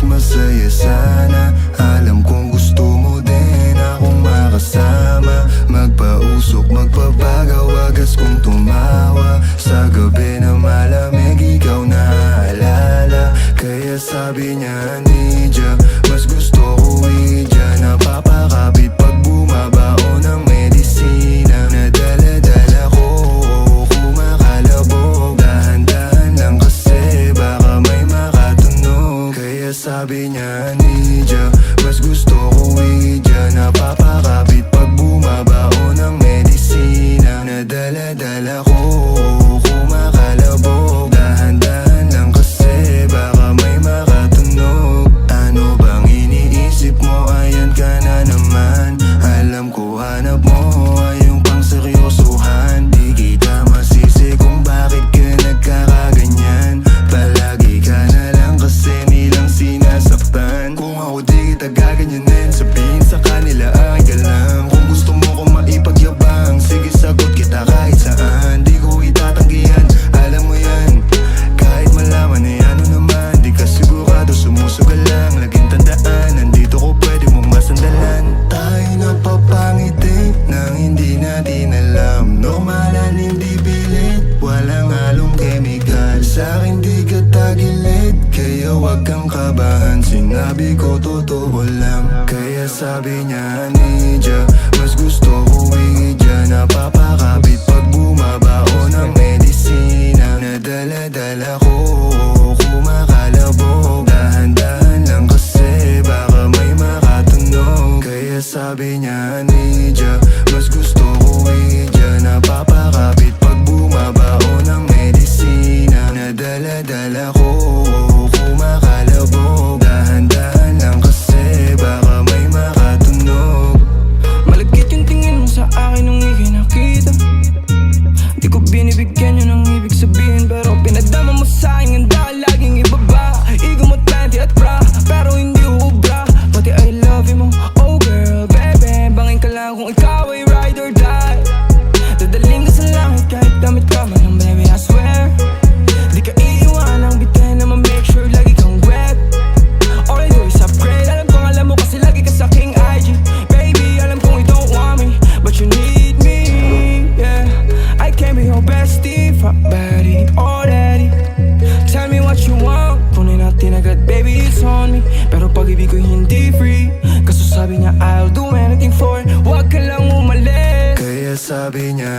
masaya sana. Alam kong gusto mo din akong makasama. Magpausok, magpapagaw, wagas kong tumawa. Sa gabi na malamig, ikaw naaalala. Kaya sabi niya, Nidya, mas gusto ko Idya. Napapakapit pag bumabao ng medisina. Nadala-dala ko, kumakalabog. Dahan-dahan lang kasi baka may makatunog. Kaya sabi niya, Nidya, mas gusto ko Idya. Napapakapit pag bumabao ng medisina. Nadala-dala ko, kumakalabog. Dahan-dahan lang kasi baka may makatunog. Ano bang iniisip mo? Ayan ka na naman. Alam ko hanap mo ay yung pang seryosohan. Di kita masisi kung bakit ka nagkakaganyan. Palagi ka na lang kasi nilang sinasaktan. Kung ako di kita gaganyanin, sabihin sa kanila ay ka lang. Kung gusto mo kong maipagyabang, sige sagot kita kahit saan. Di ko itatanggihan, alam mo yan. Kahit malaman ay ano naman, di ka sigurado, sumusugal lang. Laging tandaan, nandito ko pwede mong masandalan. Tayo napapangiti nang hindi natin alam. Normal at hindi pilit, walang halong chemical. Sa'kin di ka tagilid, kaya wag kang kabahan. Sinabi ko totoo lang. Kaya sabi niya, Nidya, mas gusto ko Idya. Napapakapit pag bumabao ng medisina. Nadala-dala ko, kumakalabog. Dahan-dahan lang kasi baka may makatunog. Kaya sabi niya, Nidya, mas gusto ko Idya. Napapakapit pag bumabao ng medisina. Nadala-dala ko, kumakalabog. Dahan-dahan lang kasi baka may makatunog. Malagkit yung tingin mo sa akin nung ika'y nakita. Di ko binibigyan yun ng ibig sabihin, pero pinadama mo sa akin ang dahil laging ibaba. Ego mo, tanti at bra, pero hindi ubra. Pati I love you mo, oh girl, baby. Bangin ka lang kung ikaw ay ride or die. Dadaling ka sa langit kahit damit ka man lang, baby, I swear. Di ka iiwanang bitin na ma-make sure lagi kang wet. All I do is upgrade. Alam kong alam mo kasi lagi ka sa king IG. Baby, alam kong you don't want me, but you need me, yeah. I can be your bestie, fuck baddie, or daddy. Tell me what you want, kunin natin agad, baby, it's on me. Pero pag-ibig ko'y hindi free, kaso sabi niya I'll do anything for it. Huwag ka lang umalis. Kaya sabi niya,